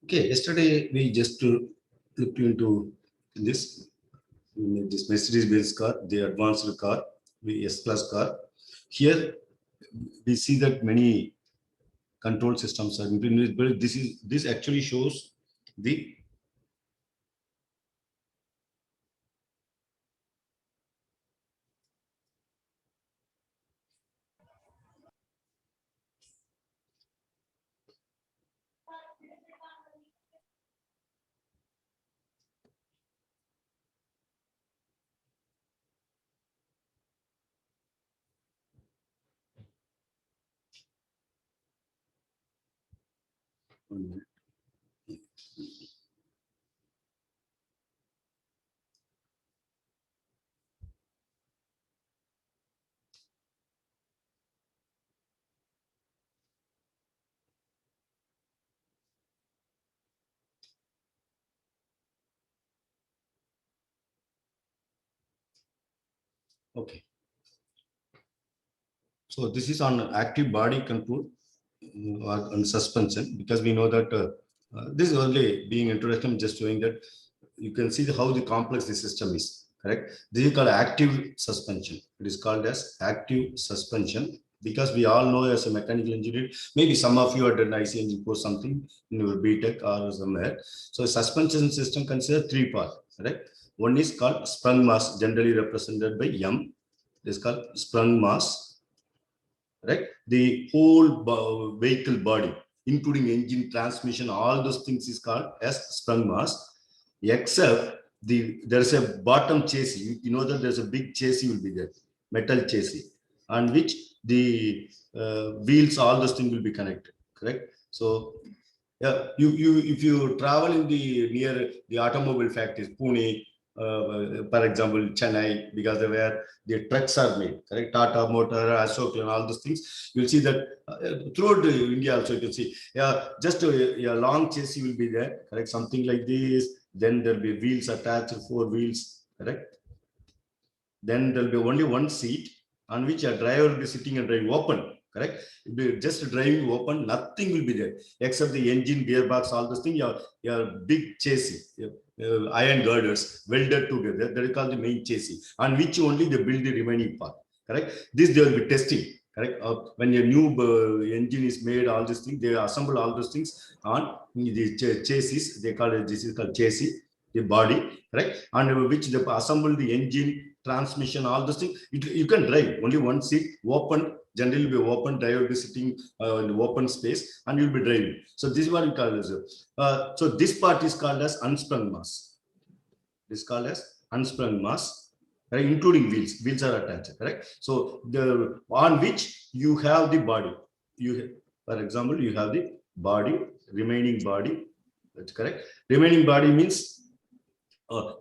Okay, yesterday we just looked into this Mercedes-Benz car, the advanced car, the S-Class car. Here we see that many control systems are implemented, but this actually shows the okay. So this is on active body control or on suspension, because we know that this is only being introduction, just showing that you can see how the complex the system is. Correct. This is called active suspension. It is called as active suspension because we all know as a mechanical engineer, maybe some of you are done IC engine course something in your BTech or somewhere. So suspension system consider three parts. Correct. One is called sprung mass, generally represented by M. It is called sprung mass. Right, the whole vehicle body including engine, transmission, all those things is called as sprung mass, except there's a bottom chassis. You know that there's a big chassis will be there, metal chassis, on which the wheels, all those things will be connected. Correct. So yeah, you if you travel in the near the automobile factories, Pune, for example, Chennai, because they where the trucks are made, correct? Tata Motor, Ashok, and all those things. You'll see that throughout India also you can see. Yeah, just a long chassis will be there, correct? Something like this. Then there'll be wheels attached, four wheels, correct? Then there'll be only one seat on which a driver will be sitting and driving open. Correct? Just driving open, nothing will be there except the engine, gearbox, all those things. Your big chassis, iron girders welded together. That is called the main chassis, on which only they build the remaining part. Correct? This they will be testing. Correct? When a new engine is made, all these things they assemble all those things on the chassis. They call it, this is called chassis, the body, right? And which they assemble the engine, transmission, all those things. You can drive only one seat, open, generally be open, driver will be sitting in the open space and you'll be driving. So this is what we call as so this part is called as unsprung mass. This is called as unsprung mass, right? Including wheels. Wheels are attached, correct? So the on which you have the body. You, for example, you have the body, remaining body. That's correct. Remaining body means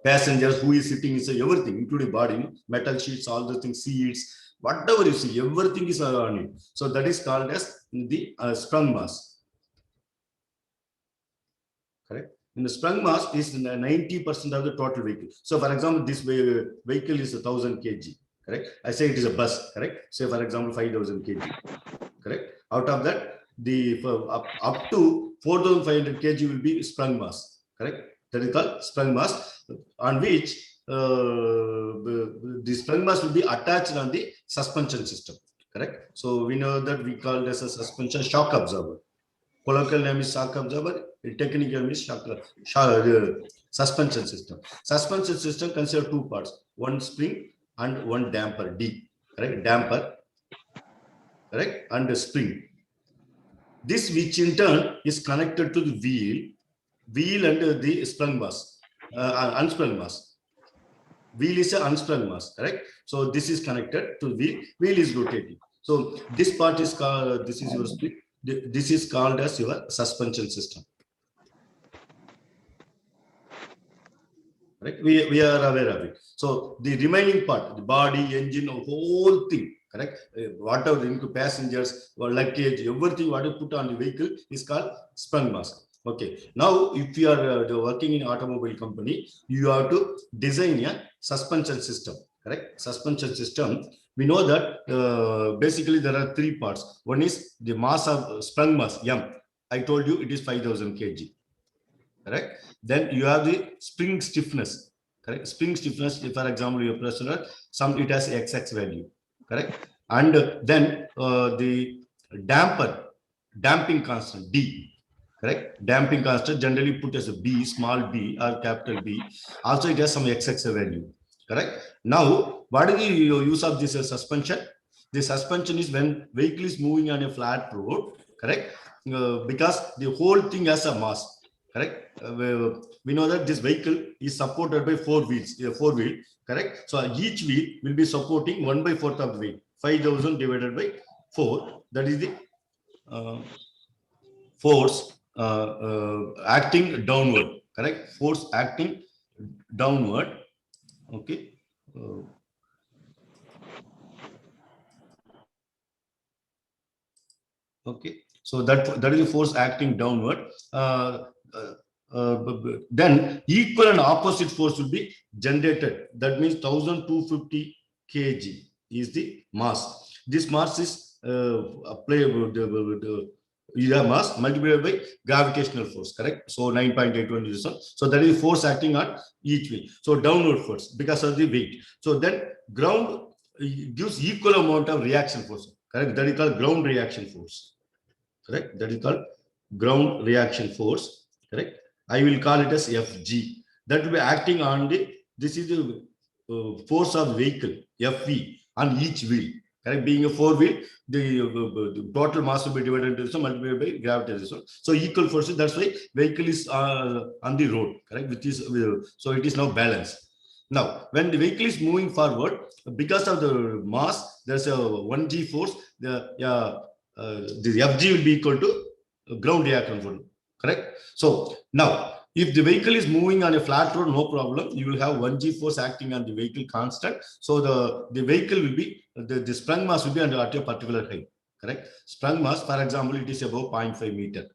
passengers, who is sitting inside, everything, including body, metal sheets, all the things, seats, whatever you see, everything is on it. So that is called as the sprung mass. Correct. In the sprung mass is 90% of the total vehicle. So, for example, this vehicle is 1,000 kg. Correct. I say it is a bus. Correct. Say, for example, 5,000 kg. Correct. Out of that, the up to 4,500 kg will be sprung mass. Correct. That is called sprung mass, on which the sprung mass will be attached on the suspension system. Correct. So we know that we call this a suspension shock absorber. Colloquial name is shock absorber. Technical name is suspension system. Suspension system consists of two parts: one spring and one damper. D. Correct. Damper. Correct. And the spring. This, which in turn is connected to the wheel and the sprung mass, unsprung mass. Wheel is an unsprung mass, correct? So this is connected to wheel. Wheel is rotating. So this part is called, this is your spring. This is called as your suspension system. Right? We are aware of it. So the remaining part, the body, engine, whole thing, correct? Whatever into passengers or luggage, everything what you put on the vehicle is called sprung mass. Okay. Now, if you are working in automobile company, you have to design a suspension system. Correct? Suspension system. We know that basically there are three parts. One is the mass of sprung mass, M. I told you it is 5,000 kg. correct? Then you have the spring stiffness, correct? Spring stiffness, if, for example, your pressure, some it has XX value, correct? And then the damping constant D, correct? Damping constant generally put as a B, small b or capital B. Also, it has some XX value, correct? Now, what is the use of this suspension? The suspension is when vehicle is moving on a flat road, correct? Because the whole thing has a mass, correct? We know that this vehicle is supported by four wheel, correct? So each wheel will be supporting 1/4 of the weight, 5,000 divided by 4. That is the force acting downward, correct? Force acting downward, okay. Okay, so that is the force acting downward. Then equal and opposite force will be generated. That means 1,250 kg is the mass. This mass is mass multiplied by gravitational force, correct? So 9.81 is so that is force acting on each wheel. So downward force because of the weight. So then ground gives equal amount of reaction force, correct? That is called ground reaction force, correct? That is called ground reaction force, correct? I will call it as Fg. That will be acting on the, this is the force of vehicle, Fv, on each wheel, correct? Being a four wheel, the total mass will be divided into multiplied by gravity. So equal forces, that's why vehicle is on the road, correct? Which is, so it is now balanced. Now, when the vehicle is moving forward, because of the mass, there's a 1g force, the Fg will be equal to ground reaction force, correct? So now, if the vehicle is moving on a flat road, no problem. You will have 1g force acting on the vehicle constant. So the vehicle will be, the sprung mass will be under at a particular height, correct? Sprung mass, for example, it is above 0.5 meter,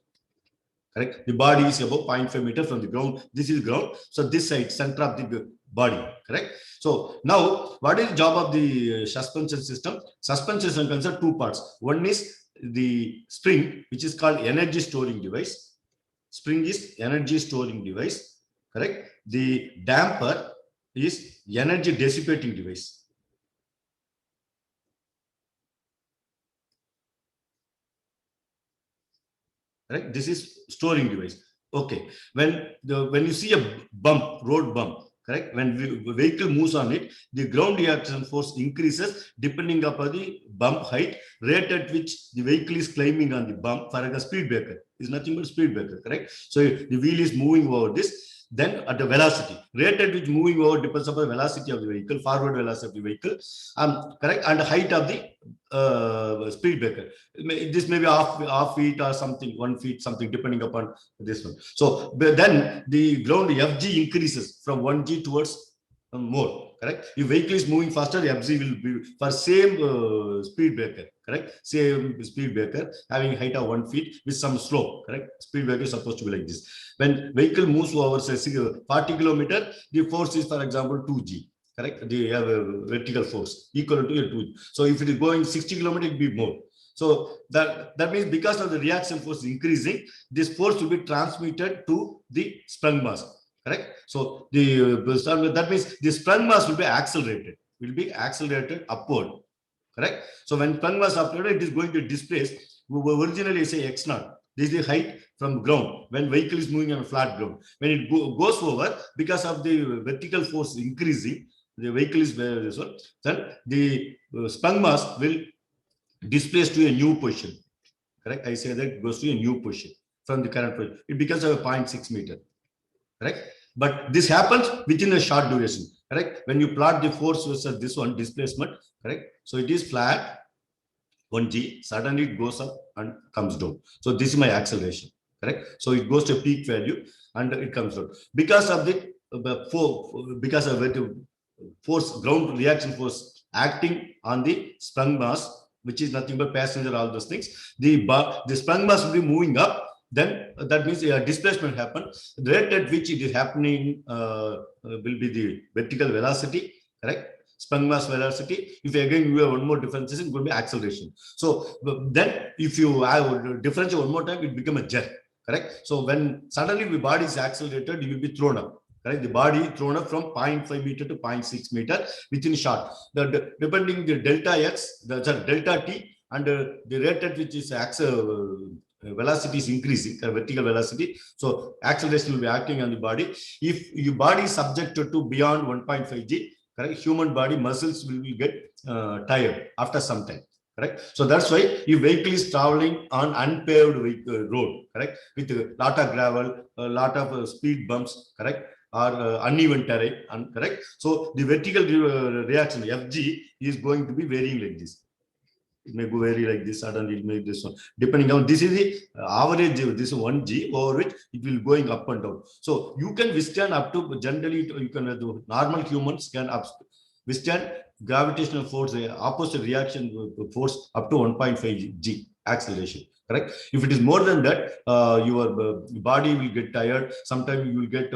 correct? The body is above 0.5 meter from the ground. This is ground. So this side, center of the body, correct? So now, what is the job of the suspension system? Suspension system consists of two parts. One is the spring, which is called energy storing device. Spring is energy storing device, correct? The damper is energy dissipating device. Correct? This is storing device. Okay. When you see a bump, road bump, correct? When the vehicle moves on it, the ground reaction force increases depending upon the bump height, rate at which the vehicle is climbing on the bump. For a speed breaker is nothing but speed breaker, correct? So the wheel is moving over this. Then at the velocity, rate at which moving over depends upon the velocity of the vehicle, forward velocity of the vehicle, correct, and the height of the speed breaker. This may be half feet or something, 1 feet, something depending upon this one. So then the ground Fg increases from 1g towards more, correct? If vehicle is moving faster, the Fg will be for same speed breaker, correct? Same speed breaker having height of 1 feet with some slope, correct? Speed breaker is supposed to be like this. When vehicle moves over say 40 kilometer, the force is, for example, 2g, correct? They have a vertical force equal to 2. So if it is going 60 kilometers, it will be more. So that means because of the reaction force increasing, this force will be transmitted to the sprung mass, correct? So that means the sprung mass will be accelerated upward, correct? So when sprung mass upward, it is going to displace. We originally say x naught. This is the height from ground when vehicle is moving on a flat ground. When it goes over, because of the vertical force increasing, the vehicle is then the sprung mass will displace to a new position, correct? I say that it goes to a new position from the current position. It becomes a 0.6 meter, correct? But this happens within a short duration, correct? When you plot the force versus this one displacement, correct? So it is flat 1g, suddenly it goes up and comes down. So this is my acceleration, correct? So it goes to a peak value and it comes down because of the force, ground reaction force acting on the sprung mass, which is nothing but passenger, all those things. The sprung mass will be moving up. Then that means a displacement happens. The rate at which it is happening will be the vertical velocity, correct? Sprung mass velocity. If again you have one more difference, it's going to be acceleration. So then if you have differentiate one more time, it becomes a jerk. correct? So when suddenly the body is accelerated, you will be thrown up. Correct? The body thrown up from 0.5 meter to 0.6 meter within short. Depending the delta x, sorry, delta t, and the rate at which is velocity is increasing, vertical velocity. So acceleration will be acting on the body. If your body is subjected to beyond 1.5 g, correct, human body muscles will get tired after some time. Correct. So that's why if vehicle is traveling on unpaved road, correct, with a lot of gravel, a lot of speed bumps, correct, or uneven terrain, correct. So the vertical reaction FG is going to be varying like this. It may go vary like this, suddenly it may this one. Depending on this is the average, this 1G over which it will going up and down. So you can withstand up to, generally you can do, normal humans can withstand gravitational force, opposite reaction force up to 1.5 G acceleration. Correct. If it is more than that, your body will get tired. Sometimes you will get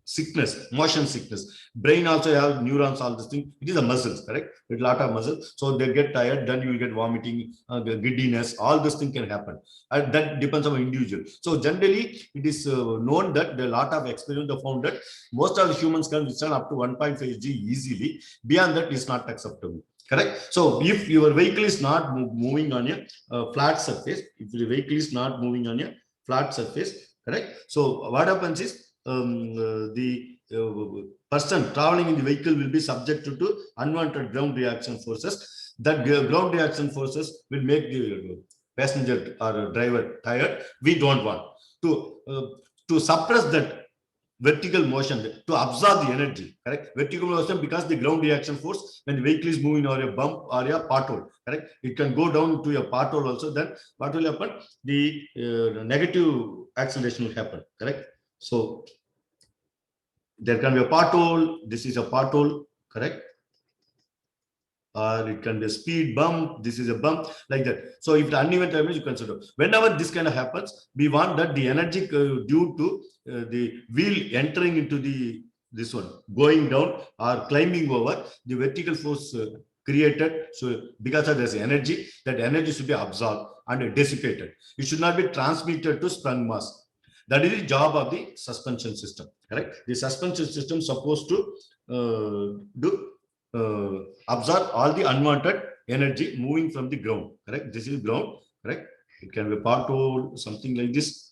sickness, motion sickness. Brain also have neurons, all this thing. It is a muscles, correct? With a lot of muscles. So they get tired, then you will get vomiting, giddiness, all this thing can happen. And that depends on the individual. So generally, it is known that there are a lot of experiments have found that most of the humans can withstand up to 1.5 G easily. Beyond that, is not acceptable. Correct. So if your vehicle is not moving on a flat surface, if the vehicle is not moving on a flat surface, correct. So what happens is the person traveling in the vehicle will be subjected to unwanted ground reaction forces. That ground reaction forces will make the passenger or driver tired. We don't want to suppress that vertical motion, to absorb the energy, correct? Vertical motion, because the ground reaction force, when the vehicle is moving or a bump or a pothole, correct? It can go down to a pothole also. Then what will happen? The negative acceleration will happen, correct? So there can be a pothole. This is a pothole, correct? Or it can be a speed bump. This is a bump, like that. So if the uneven terrain, you consider whenever this kind of happens, we want that the energy due to the wheel entering into this one, going down or climbing over, the vertical force created. So because of this energy, that energy should be absorbed and dissipated. It should not be transmitted to sprung mass. That is the job of the suspension system, correct? The suspension system is supposed to absorb all the unwanted energy moving from the ground, correct? This is ground, correct? It can be a pothole, something like this.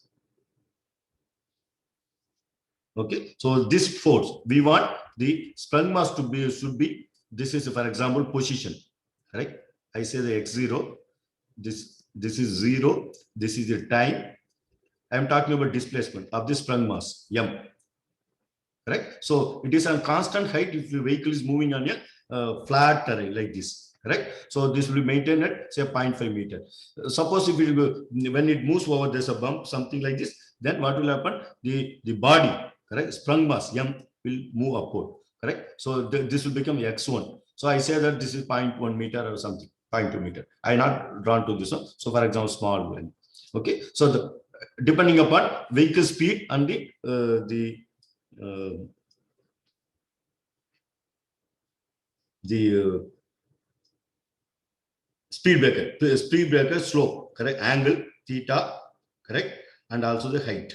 Okay, so this force, we want the sprung mass to be, should be, this is, for example, position, correct? I say the x0, this is 0, this is the time. I am talking about displacement of the sprung mass, m. Correct. So it is a constant height if the vehicle is moving on a flat terrain like this. Correct. So this will be maintained at say 0.5 meter. Suppose if it will, when it moves over, there's a bump, something like this. Then what will happen? The body, correct, sprung mass m will move upward. Correct. So this will become x1. So I say that this is 0.1 meter or something, 0.2 meter. I not drawn to this one. So for example, small one. Okay. So depending upon vehicle speed and the speed breaker slope, correct, angle theta, correct, and also the height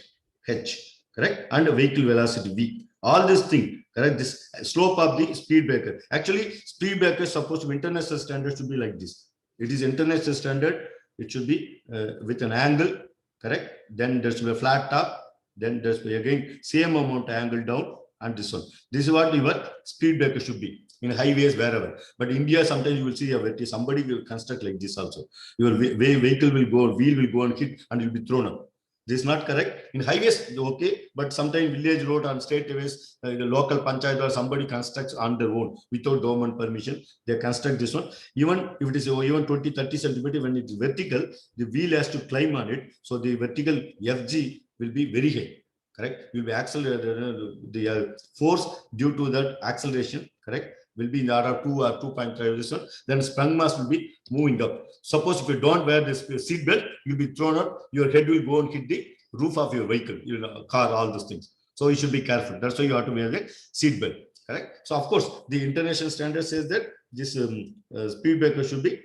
h, correct, and the vehicle velocity v, all this thing, correct, this slope of the speed breaker. Actually speed breaker is supposed to be, international standard should be like this. It is international standard. It should be with an angle, correct, then there should be a flat top, then there's again same amount angle down, and this one. This is what your speed breaker should be in highways, wherever. But India, sometimes you will see somebody will construct like this also. Your vehicle will go, wheel will go and hit, and it will be thrown up. This is not correct. In highways, okay, but sometimes village road and state highways, the local panchayat or somebody constructs on their own without government permission. They construct this one. Even if it is even 20, 30 centimeter, when it is vertical, the wheel has to climb on it. So the vertical FG will be very high. Correct. Will be accelerated. The force due to that acceleration, correct, will be in the order of 2 or 2.5 this one. Then sprung mass will be moving up. Suppose if you don't wear this seat belt, you'll be thrown up. Your head will go and hit the roof of your vehicle, your car, all those things. So you should be careful. That's why you have to wear the seat belt. Correct. So of course, the international standard says that this speed breaker should be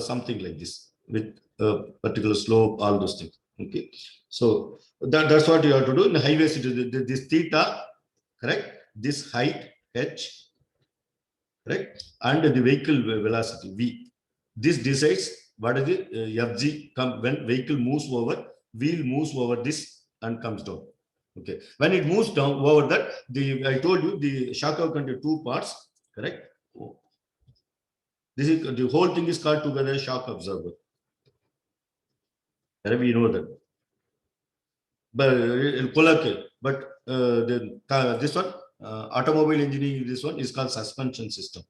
something like this with a particular slope, all those things. Okay, so that's what you have to do. In the highways, it is this theta, correct? This height h, correct, and the vehicle velocity v. This decides what is the fg come when vehicle moves over, wheel moves over this and comes down. Okay, when it moves down over that, the I told you the shock contain two parts, correct? This is the whole thing is called together shock absorber. We know that. But this one automobile engineering, this one is called suspension system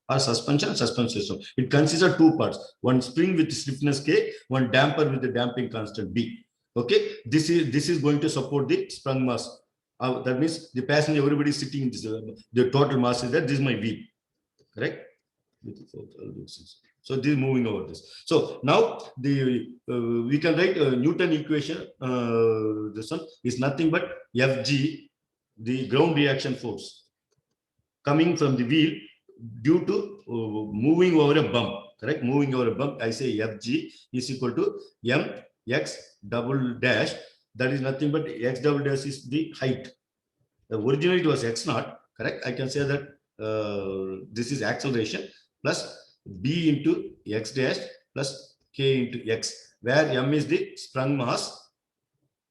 or suspension system. It consists of two parts: one spring with stiffness K, one damper with the damping constant B. Okay, this is going to support the sprung mass. That means the passenger, everybody is sitting in this, the total mass is that this is my V, correct? So this is moving over this. So now we can write a Newton equation. This one is nothing but Fg, the ground reaction force coming from the wheel due to moving over a bump. Correct? Moving over a bump. I say Fg is equal to mx double dash. That is nothing but x double dash is the height. Originally it was x naught. Correct? I can say that this is acceleration plus b into x dash plus k into x, where m is the sprung mass,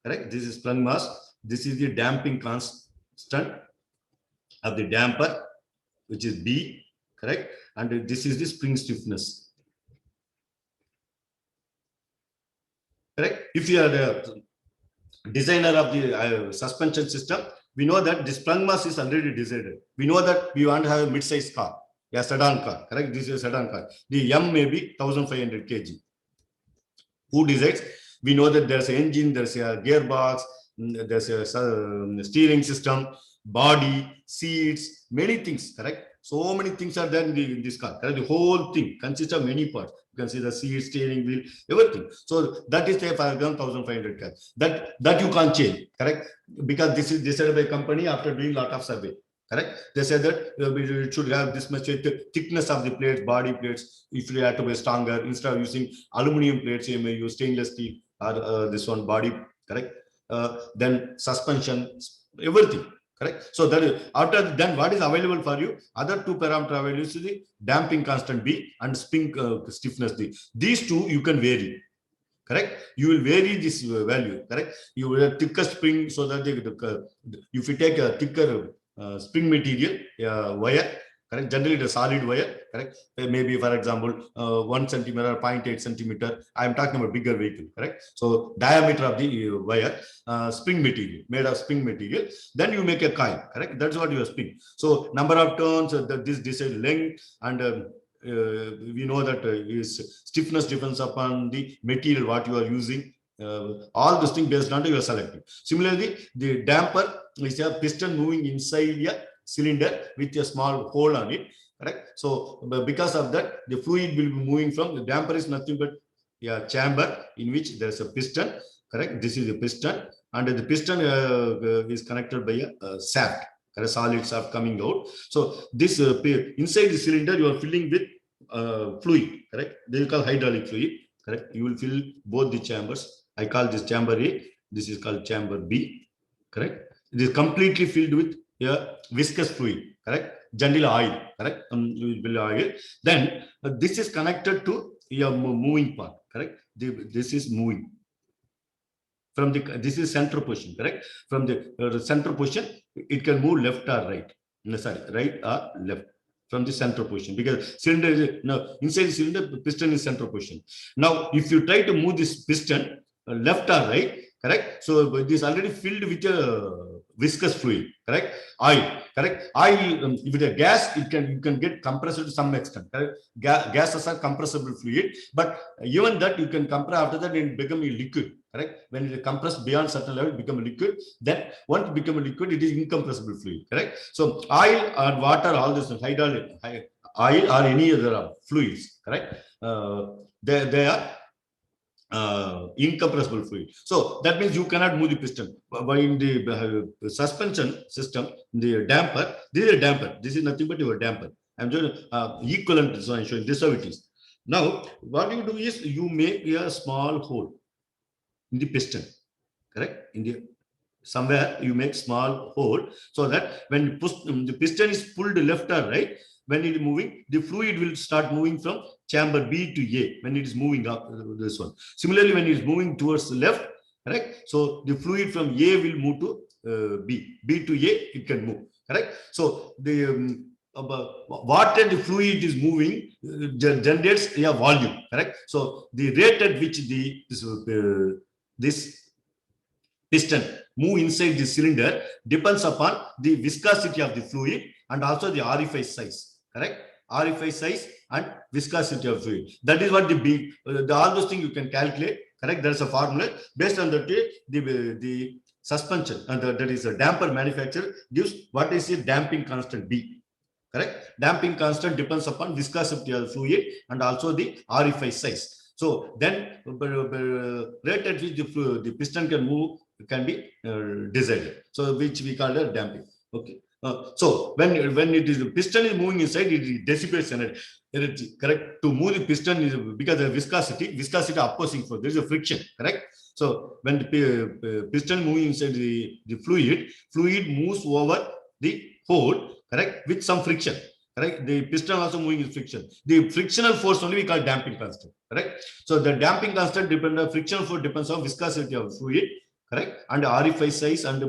correct? This is sprung mass. This is the damping constant of the damper, which is b, correct? And this is the spring stiffness, correct? If you are the designer of the suspension system, we know that the sprung mass is already decided. We know that we want to have a mid-size car, a sedan car, correct? This is a sedan car. The M may be 1500 kg. Who decides? We know that there's an engine, there's a gearbox, there's a steering system, body, seats, many things, correct? So many things are there in this car, correct? The whole thing consists of many parts. You can see the seat, steering wheel, everything. So that is the 1500 car. That you can't change, correct? Because this is decided by company after doing a lot of survey. Correct? They said that it should have this much thickness of the plates, body plates. If you have to be stronger, instead of using aluminum plates, you may use stainless steel or this one body. Correct? Then suspension, everything. Correct? So that is, after then what is available for you? Other two parameter available is the damping constant B and spring stiffness D. These two you can vary. Correct? You will vary this value. Correct? You will have thicker spring so that if you take a thicker spring material wire, correct? Generally the solid wire, correct? Maybe for example 1 centimeter or 0.8 centimeter. I am talking about bigger vehicle, correct? So diameter of the wire, spring material, made of spring material. Then you make a coil, correct? That's what you are spring. So number of turns, this decide length, and we know that is stiffness depends upon the material what you are using. All those things based on you are selecting. Similarly, the damper is a piston moving inside a cylinder with a small hole on it. Correct. So because of that, the fluid will be moving from the damper is nothing but a chamber in which there is a piston. Correct. This is the piston, and the piston is connected by a shaft. A solid shaft coming out. So this inside the cylinder you are filling with fluid. Correct. They call hydraulic fluid. Correct. You will fill both the chambers. I call this chamber A. This is called chamber B. Correct. It is completely filled with a viscous fluid. Correct. Generally oil. Correct. Oil. Then this is connected to a moving part. Correct. This is moving. From the this is center position, correct? From the center position, it can move left or right. No, sorry, right or left from the center position, because cylinder is inside the cylinder, the piston is center position. Now, if you try to move this piston left or right, correct? So it is already filled with a viscous fluid, correct? Oil, correct? Oil, if it is gas, you can get compressed to some extent. Correct? Gases are compressible fluid, but even that you can compress after that and become a liquid. Correct? When it is compressed beyond certain level, it become a liquid. Then once it become a liquid, it is incompressible fluid. Correct? So oil or water, all this hydraulic oil or any other fluids. Correct? They are incompressible fluid. So that means you cannot move the piston. But in the suspension system, the damper, this is a damper. This is nothing but your damper. I'm just equivalent. So I'm showing this how it is. Now, what you do is you make a small hole. in the piston, correct? In the somewhere you make small hole so that when the piston is pulled left or right, when it is moving, the fluid will start moving from chamber B to A when it is moving up this one. Similarly, when it is moving towards the left, correct? So the fluid from A will move to B to A, it can move, correct? So the water, the fluid is moving, generates a volume, correct? So the rate at which this piston move inside the cylinder depends upon the viscosity of the fluid and also the orifice size, correct? Orifice size and viscosity of fluid. That is what all those things you can calculate, correct? There's a formula based on that. The suspension and that is a damper manufacturer gives what is the damping constant B, correct? Damping constant depends upon viscosity of the fluid and also the orifice size. So then rate at which the piston can move can be decided. So which we call it damping. Okay. So when it is the piston is moving inside, it dissipates energy, correct? To move the piston is because of viscosity opposing force. There is a friction, correct? So when the piston moving inside the fluid moves over the hole, correct, with some friction, correct? The piston also moving with friction. The frictional force only we call damping constant, correct? So the damping constant depends on frictional force depends on viscosity of fluid, correct, and orifice size, and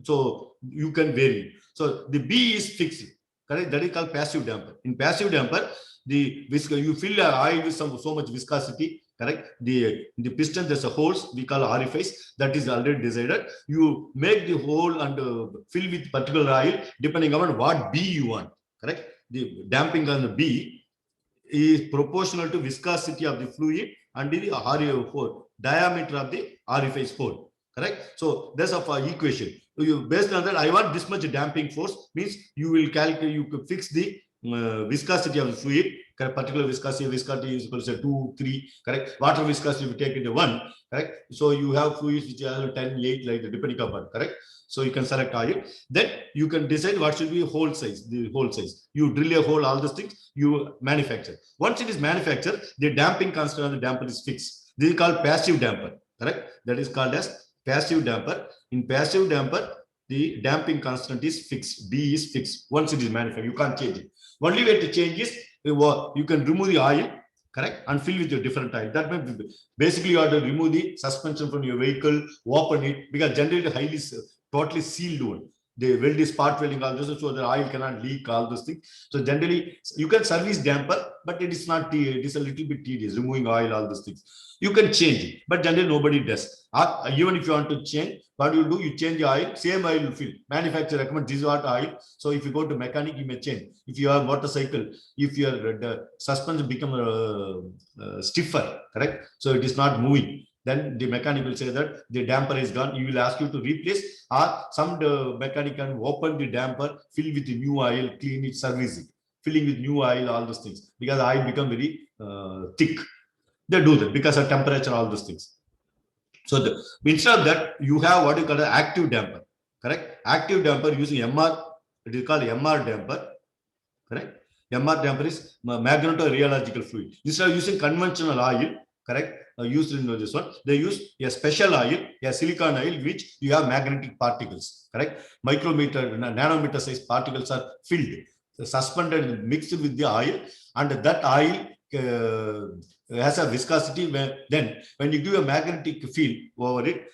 so you can vary. So the B is fixed, correct? That is called passive damper. In passive damper, you fill the oil with so much viscosity, correct? The piston, there's a holes we call orifice that is already decided. You make the hole and fill with particular oil depending on what B you want, correct? The damping on the B is proportional to viscosity of the fluid and the diameter of the orifice hole, correct? So there's a equation. Based on that, I want this much damping force, means you will calculate, you could fix the viscosity of the fluid, correct? Particular viscosity is equal to 2, 3, correct? Water viscosity we take into 1, correct? So you have fluids which are 10, 8, like depending upon, correct? So you can select oil. Then you can decide what should be hole size, the hole size. You drill a hole, all these things you manufacture. Once it is manufactured, the damping constant of the damper is fixed. This is called passive damper, correct? That is called as passive damper. In passive damper, the damping constant is fixed. B is fixed. Once it is manufactured, you can't change it. Only way to change is you can remove the oil, correct, and fill with your different oil. That means basically you have to remove the suspension from your vehicle, open it, because generally highly totally sealed one. They weld is part welding all this, so the oil cannot leak, all those things. So generally you can service damper, but it is not, it is a little bit tedious, removing oil, all those things. You can change it, but generally nobody does. Even if you want to change, what you do, you change the oil, same oil will fill. Manufacturer recommend this is what oil. So if you go to mechanic, you may change. If you have motorcycle, if your suspension become stiffer, correct? So it is not moving. Then the mechanic will say that the damper is gone. He will ask you to replace, or some mechanic can open the damper, fill with new oil, clean it, service it, filling with new oil, all those things, because oil become very thick. They do that because of temperature, all those things. So instead of that, you have what you call an active damper, correct? Active damper using MR, it is called MR damper, correct? MR damper is magnetorheological fluid. Instead of using conventional oil, correct, used in this one, they use a special oil, a silicon oil, which you have magnetic particles, correct? Micrometer, nanometer size particles are filled, suspended, mixed with the oil, and that oil has a viscosity. Then when you give a magnetic field over it,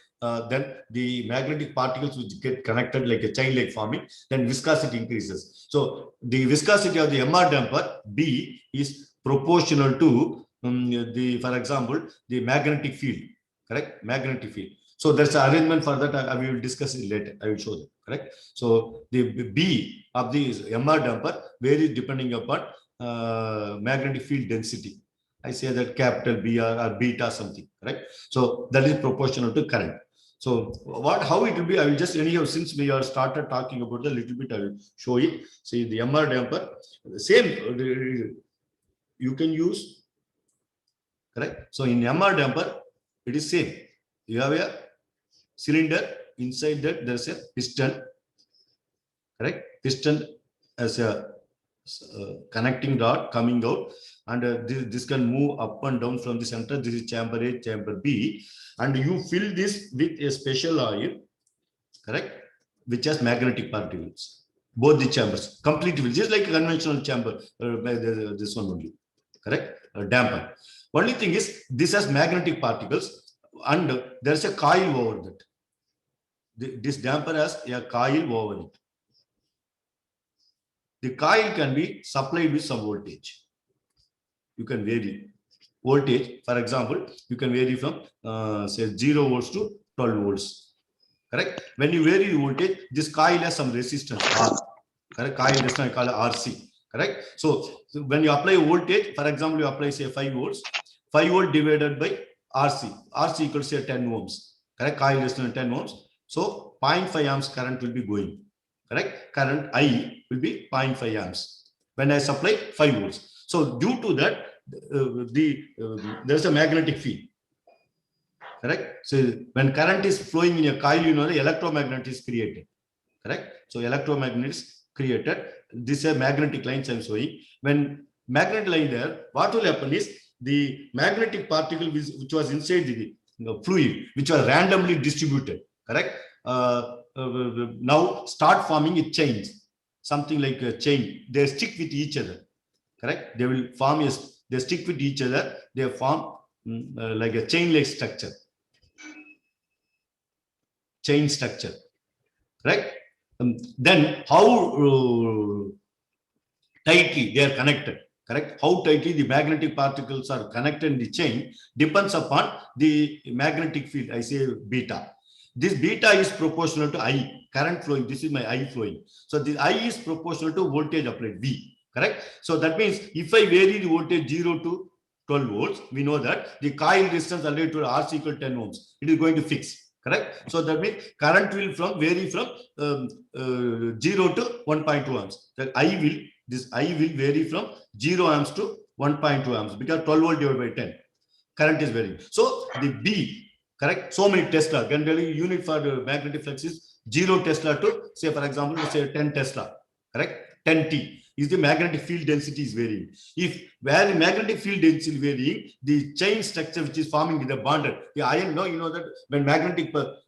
then the magnetic particles which get connected like a chain like forming, then viscosity increases. So the viscosity of the MR damper B is proportional to for example, the magnetic field, correct? Magnetic field. So there's an arrangement for that. I will discuss it later. I will show them, correct? So the B of the MR damper varies depending upon magnetic field density. I say that capital B or beta something, right? So that is proportional to current. So how it will be, I will just anyhow, since we are started talking about the little bit, I will show it. See the MR damper, same you can use, correct? So in MR damper, it is same. You have a cylinder, inside that there's a piston, correct? Piston as a connecting rod coming out, and this can move up and down from the center. This is chamber A, chamber B, and you fill this with a special oil, correct, which has magnetic particles. Both the chambers completely, just like a conventional chamber, this one only, correct, damper. Only thing is this has magnetic particles, and there's a coil over that. This damper has a coil over it. The coil can be supplied with some voltage. You can vary voltage. For example, you can vary from say 0 volts to 12 volts. Correct? When you vary the voltage, this coil has some resistance R. Correct? Coil resistance I call it RC. Correct? So when you apply voltage, for example, you apply say 5 volts, 5 volt divided by RC. RC equals say 10 ohms. Correct? Coil resistance 10 ohms. So 0.5 amps current will be going. Correct? Current I will be 0.5 amps when I supply 5 volts. So due to that, there's a magnetic field. Correct? So when current is flowing in a coil, you know the electromagnet is created. Correct? So electromagnet is created. This is a magnetic lines I'm showing. When magnetic line there, what will happen is the magnetic particle which was inside the fluid, which was randomly distributed. Correct? Now start forming a chain, something like a chain. They stick with each other. Correct? They will form they stick with each other. They form like a chain-like structure. Chain structure. Right? Then how tightly they are connected. Correct? How tightly the magnetic particles are connected in the chain depends upon the magnetic field. I say beta. This beta is proportional to I, current flowing. This is my I flowing. So the I is proportional to voltage applied, V. Correct? So that means if I vary the voltage 0 to 12 volts, we know that the coil resistance related to RC equal 10 ohms. It is going to fix. Correct? So that means current will vary from 0 to 1.2 amps. That I will vary from 0 amps to 1.2 amps because 12 volt divided by 10. Current is varying. So the B, correct? So many Tesla. Generally, unit for the magnetic flux is 0 Tesla to say, for example, say 10 Tesla. Correct? 10 T is the magnetic field density is varying. If where the magnetic field density is varying, the chain structure which is forming with the bonded, the iron, no, you know that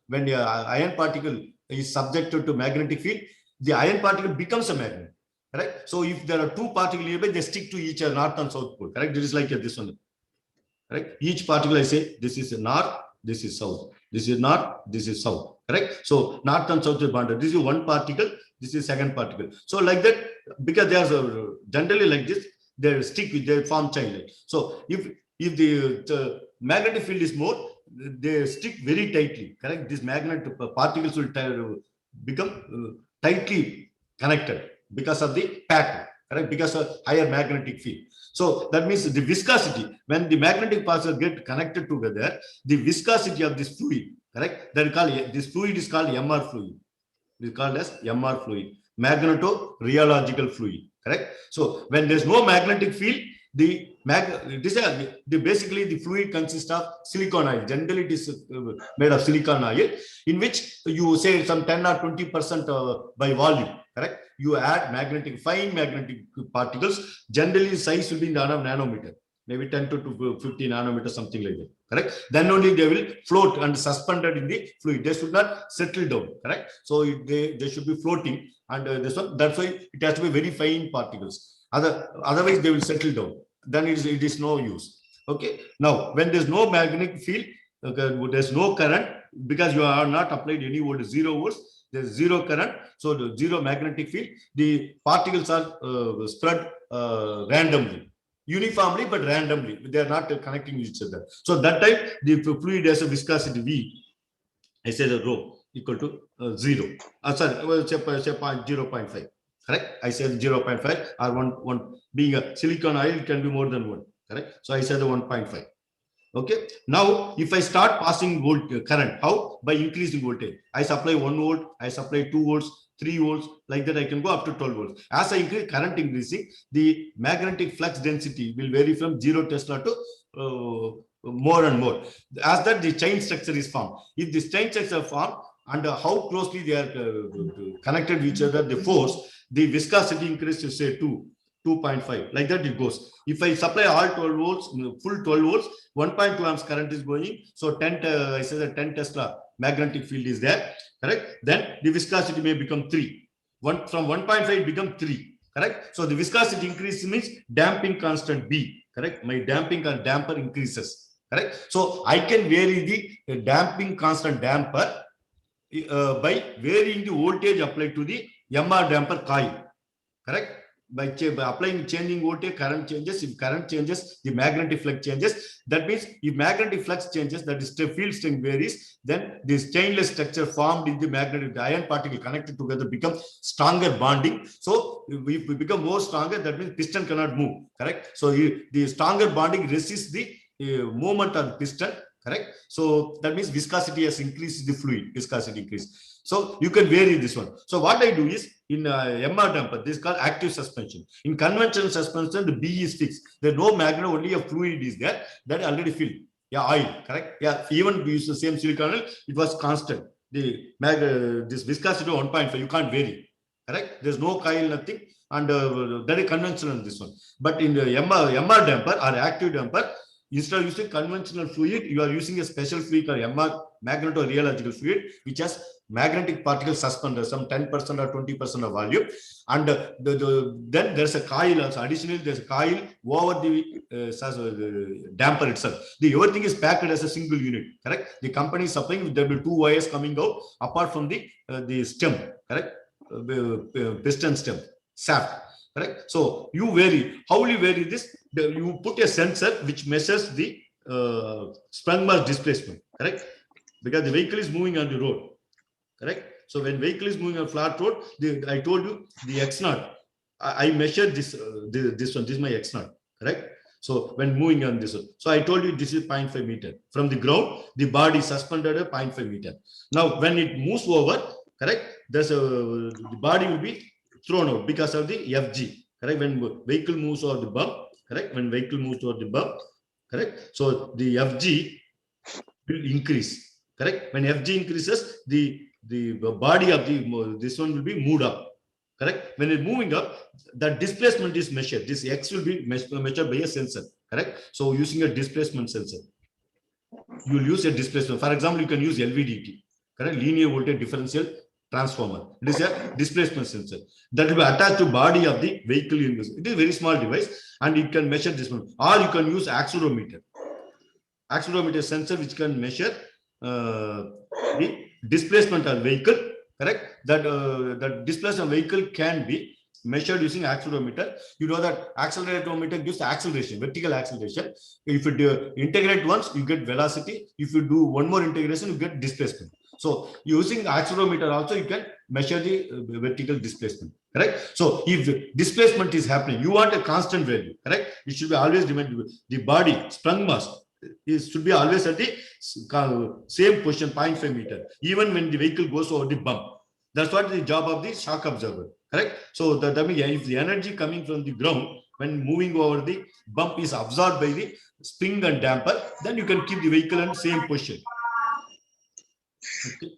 when the iron particle is subjected to magnetic field, the iron particle becomes a magnet. Correct? So if there are two particles nearby, they stick to each other, north and south pole. Correct? This is like this one. Correct? Each particle I say this is north, this is south, this is north, this is south. Correct? So north and south is bonded. This is one particle, this is second particle. So like that, because they are generally like this, they stick with, they form chain line. So if the magnetic field is more, they stick very tightly. Correct? These magnetic particles will become tightly connected because of the pattern. Correct? Because of higher magnetic field. So that means the viscosity, when the magnetic particles get connected together, the viscosity of this fluid, correct? This fluid is called MR fluid. It is called as MR fluid, magneto-rheological fluid, correct? So when there's no magnetic field, basically the fluid consists of silicon oil. Generally, it is made of silicon oil, in which you say some 10 or 20% by volume, correct? You add fine magnetic particles. Generally, size will be in the order of nanometer, maybe 10 to 50 nanometers, something like that. Correct? Then only they will float and suspended in the fluid. They should not settle down. Correct? So they should be floating, and that's why it has to be very fine particles. Otherwise, they will settle down. Then it is no use. Okay. Now, when there's no magnetic field, there's no current because you are not applied any voltage, 0 volts. There's zero current, so the zero magnetic field. The particles are spread randomly, uniformly, but randomly. They are not connecting with each other. So that time the fluid has a viscosity V. I say the rho equal to 0. Sorry, say 0.5. Correct? I said 0.5 or 1. Being a silicon oil, it can be more than 1. Correct? So I said the 1.5. Okay. Now, if I start passing current, how? By increasing voltage. I supply 1 volt, I supply 2 volts, 3 volts, like that I can go up to 12 volts. As I increase current increasing, the magnetic flux density will vary from 0 Tesla to more and more. As that, the chain structure is formed. If this chain structure is formed and how closely they are connected with each other, the force, the viscosity increases to say 2. 2.5, like that it goes. If I supply all 12 volts, full 12 volts, 1.2 amps current is going. So 10, I say that 10 Tesla magnetic field is there, correct? Then the viscosity may become 3. From 1.5 become 3, correct? So the viscosity increase means damping constant B, correct? My damping and damper increases, correct? So I can vary the damping constant damper by varying the voltage applied to the MR damper coil, correct? By applying changing voltage, current changes. If current changes, the magnetic flux changes. That means if magnetic flux changes, that is field strength varies, then the stainless structure formed in the magnetic, the ion particle connected together become stronger bonding. So if we become more stronger, that means piston cannot move, correct? So the stronger bonding resists the movement of the piston, correct? So that means viscosity has increased, the fluid viscosity increase. So you can vary this one. So what I do is in MR damper, this is called active suspension. In conventional suspension, the B is fixed. There's no magnet, only a fluid is there that already filled. Yeah, oil, correct? Yeah, even we use the same silicon oil, it was constant. This viscosity 1.5, you can't vary, correct? There's no coil, nothing, and that is conventional in this one. But in the MR damper or active damper, instead of using conventional fluid, you are using a special fluid called MR magnetorheological fluid, which has magnetic particle suspended, some 10% or 20% of volume. And then there's a coil also. Additionally, there's a coil over the damper itself. Everything is packed as a single unit, correct? The company is supplying, there will be 2 wires coming out apart from the stem, correct? Piston stem, shaft. Correct. So you vary. How will you vary this? You put a sensor which measures the sprung mass displacement. Correct. Because the vehicle is moving on the road. Correct. So when vehicle is moving on flat road, I told you the X0. I measured this. This one. This is my X0. Correct. So when moving on this one, so I told you this is 0.5 meter from the ground. The body suspended at 0.5 meter. Now when it moves over, correct, the body will be thrown out because of the FG, correct? When vehicle moves over the bump, correct? When vehicle moves toward the bump, correct? So the FG will increase, correct? When FG increases, the body of this one will be moved up, correct? When it's moving up, the displacement is measured. This X will be measured by a sensor, correct? So using a displacement sensor, you will use a displacement. For example, you can use LVDT, correct? Linear voltage differential transformer. It is a displacement sensor that will be attached to body of the vehicle. It is a very small device and it can measure this one. Or you can use accelerometer. Accelerometer sensor which can measure the displacement of vehicle, correct? That displacement of vehicle can be measured using accelerometer. You know that accelerometer gives the acceleration, vertical acceleration. If you integrate once, you get velocity. If you do one more integration, you get displacement. So using accelerometer also, you can measure the vertical displacement, correct? So if displacement is happening, you want a constant value, correct? It should be always remain the body sprung mass. It should be always at the same position, 0.5 meter, even when the vehicle goes over the bump. That's what the job of the shock absorber, correct? So that means if the energy coming from the ground when moving over the bump is absorbed by the spring and damper, then you can keep the vehicle in the same position. Okay.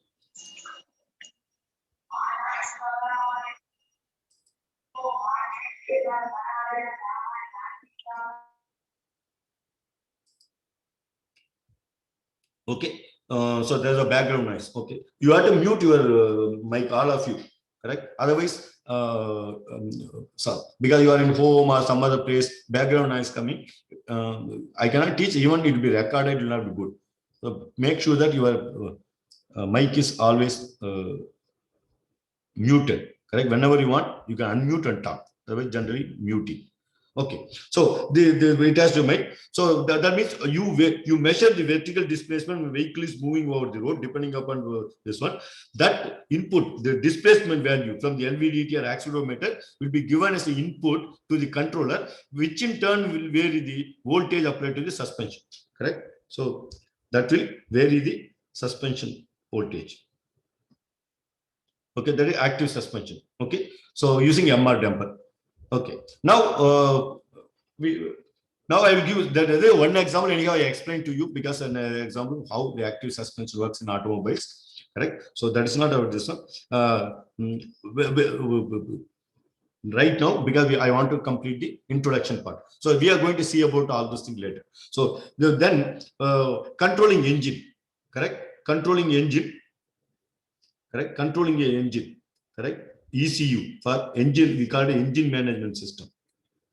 Okay. So there's a background noise. Okay. You have to mute your mic, all of you, correct? Otherwise, so because you are in home or some other place, background noise coming. I cannot teach, even it will be recorded, it will not be good. So make sure that your mic is always muted, correct? Whenever you want, you can unmute and talk. Otherwise, generally muting. Okay, so it has to make. So that means you measure the vertical displacement when vehicle is moving over the road, depending upon this one. That input, the displacement value from the LVDT or accelerometer will be given as an input to the controller, which in turn will vary the voltage applied to the suspension. Correct. So that will vary the suspension voltage. Okay, that is active suspension. Okay, so using MR damper. Okay, now I will give that one example. Anyhow, I explained to you because an example how the active suspension works in automobiles. Correct. So that is not about this one. right now because I want to complete the introduction part. So we are going to see about all those things later. So then controlling engine, correct? Controlling engine, correct? Controlling a engine, correct? ECU for engine, we call it engine management system,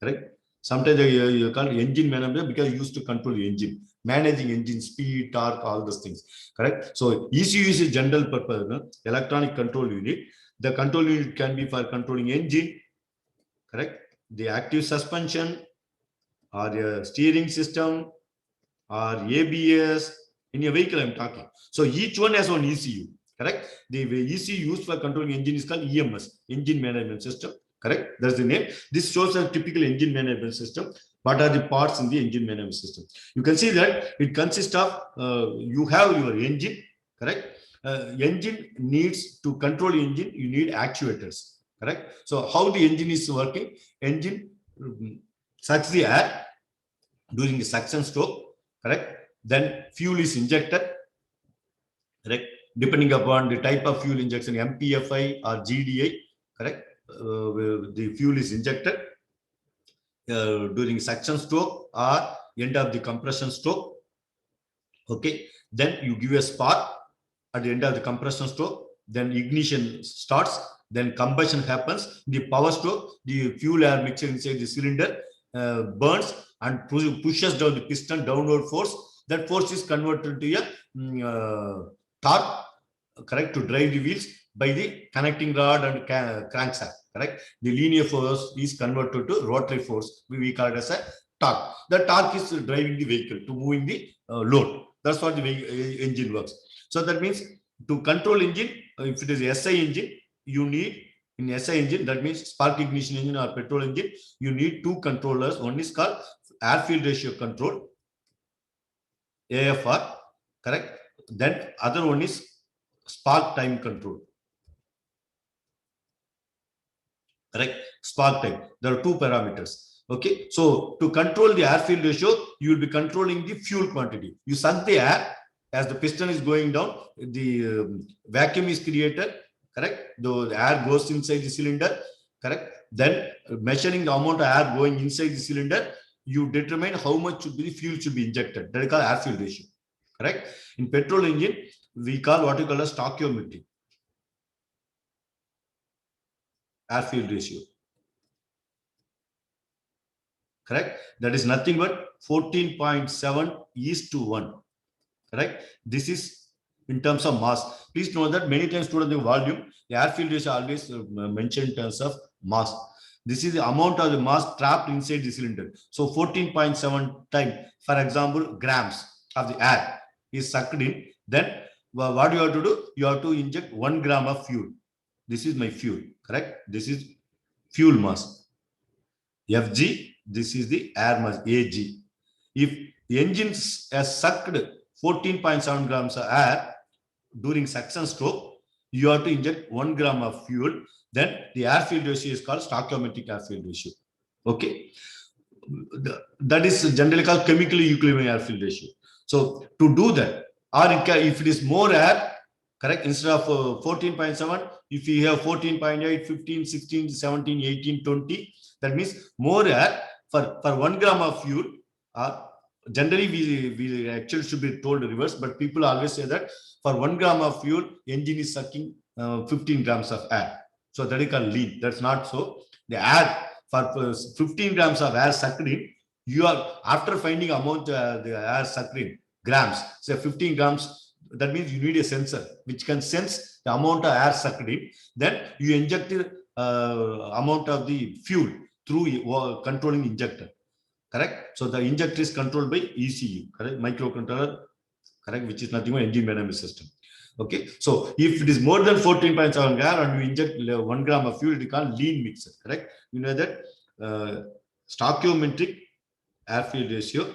correct? Sometimes you call it engine management because you used to control the engine, managing engine speed, torque, all those things, correct? So ECU is a general purpose electronic control unit. The control unit can be for controlling engine, correct? The active suspension or a steering system or ABS in a vehicle I'm talking. So each one has one ECU, correct? The ECU used for controlling engine is called EMS, engine management system, correct? That's the name. This shows a typical engine management system. What are the parts in the engine management system? You can see that it consists of, you have your engine, correct? Engine needs to control engine, you need actuators, correct? So how the engine is working? Engine sucks the air during the suction stroke, correct? Then fuel is injected, correct? Depending upon the type of fuel injection, MPFI or GDI, correct? The fuel is injected during suction stroke or end of the compression stroke. Okay, then you give a spark at the end of the compression stroke, then ignition starts, then combustion happens, the power stroke, the fuel air mixture inside the cylinder burns and pushes down the piston, downward force. That force is converted to a torque, correct, to drive the wheels by the connecting rod and crankshaft, correct? The linear force is converted to rotary force, we call it as a torque. The torque is driving the vehicle to moving the load. That's what the engine works. So that means to control engine, if it is SI engine, you need in SI engine, that means spark ignition engine or petrol engine, you need two controllers. One is called air fuel ratio control, AFR, correct? Then other one is spark time control, correct? Spark time. There are two parameters. Okay, so to control the air fuel ratio, you will be controlling the fuel quantity. You suck the air as the piston is going down, the vacuum is created, correct? The air goes inside the cylinder, correct? Then measuring the amount of air going inside the cylinder, you determine how much should be the fuel should be injected. That is called air fuel ratio, correct? In petrol engine, we call what you call a stoichiometry, air fuel ratio, correct? That is nothing but 14.7:1, correct? This is in terms of mass. Please know that many times students, the volume, the air fuel ratio always mentioned in terms of mass. This is the amount of the mass trapped inside the cylinder. So 14.7 times, for example, grams of the air is sucked in. Then what you have to do? You have to inject 1 gram of fuel. This is my fuel, correct? This is fuel mass. Fg, this is the air mass, Ag. If the engine has sucked 14.7 grams of air during suction stroke, you have to inject 1 gram of fuel. Then the air fuel ratio is called stoichiometric air fuel ratio. Okay, that is generally called chemically equilibrium air fuel ratio. So to do that, or if it is more air, correct, instead of 14.7, if you have 14.8, 15, 16, 17, 18, 20, that means more air for 1 gram of fuel. Generally we actually should be told reverse, but people always say that for 1 gram of fuel, engine is sucking 15 grams of air. So that is called lean. That's not so. The air for 15 grams of air sucked in, you are after finding amount the air sucked in grams, say 15 grams, that means you need a sensor which can sense the amount of air sucked in. Then you inject the amount of the fuel through controlling injector, correct? So the injector is controlled by ECU, correct? Microcontroller, correct, which is nothing but engine management system. Okay, so if it is more than 14.7 gram and you inject 1 gram of fuel, it is called lean mixer, correct? You know that stoichiometric air fuel ratio,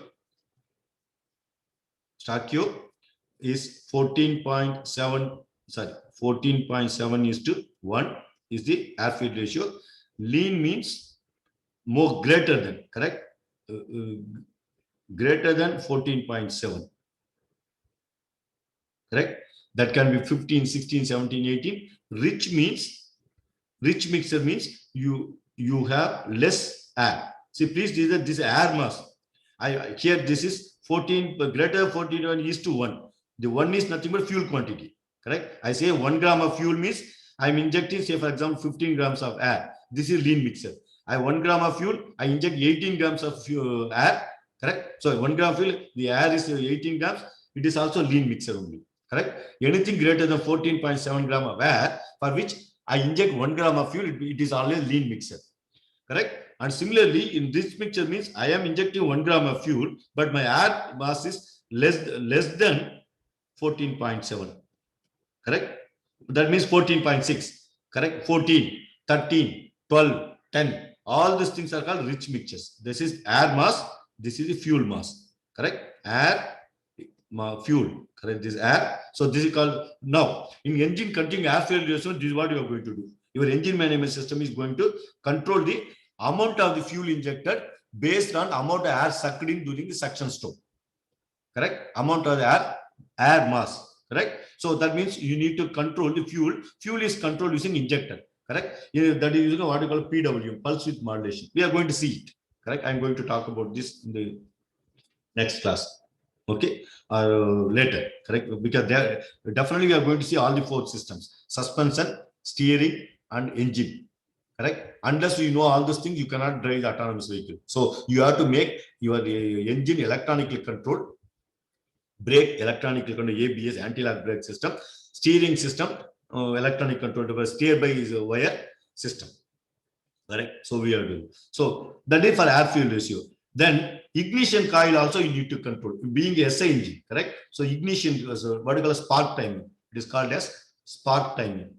stoichio is 14.7, sorry, 14.7:1 is the air fuel ratio. Lean means more, greater than, correct? Greater than 14.7, correct? That can be 15, 16, 17, 18. Rich mixer means you you have less air. See, please see that this air mass. Here this is 14 greater 14 is to 1. The 1 is nothing but fuel quantity. Correct? I say 1 gram of fuel means I'm injecting, say, for example, 15 grams of air. This is lean mixture. I 1 gram of fuel, I inject 18 grams of air. Correct? So 1 gram fuel, the air is 18 grams. It is also lean mixture only. Correct? Anything greater than 14.7 gram of air for which I inject 1 gram of fuel, it is always lean mixture. Correct? And similarly, in this mixture means I am injecting 1 gram of fuel, but my air mass is less than 14.7. Correct? That means 14.6. Correct? 14, 13, 12, 10. All these things are called rich mixtures. This is air mass. This is the fuel mass. Correct? Air, fuel. Correct? This air. So this is called, now in engine continuing air fuel ratio, this is what you are going to do. Your engine management system is going to control the amount of the fuel injected based on amount of air sucked in during the suction stroke. Correct? Amount of air mass. Correct? So that means you need to control the fuel. Fuel is controlled using injector. Correct? That is using what we call PWM, pulse width modulation. We are going to see it. Correct? I'm going to talk about this in the next class. Okay, later. Correct? Because there definitely we are going to see all the 4 systems: suspension, steering, and engine. Correct? Unless you know all those things, you cannot drive the autonomous vehicle. So you have to make your engine electronically controlled, brake electronically controlled, ABS, anti-lock brake system, steering system, electronic controlled, steer by is a wire system. Correct? So we are doing. So that is for air fuel ratio. Then ignition coil also you need to control, being a SI engine. Correct? So ignition is what we call spark timing. It is called as spark timing.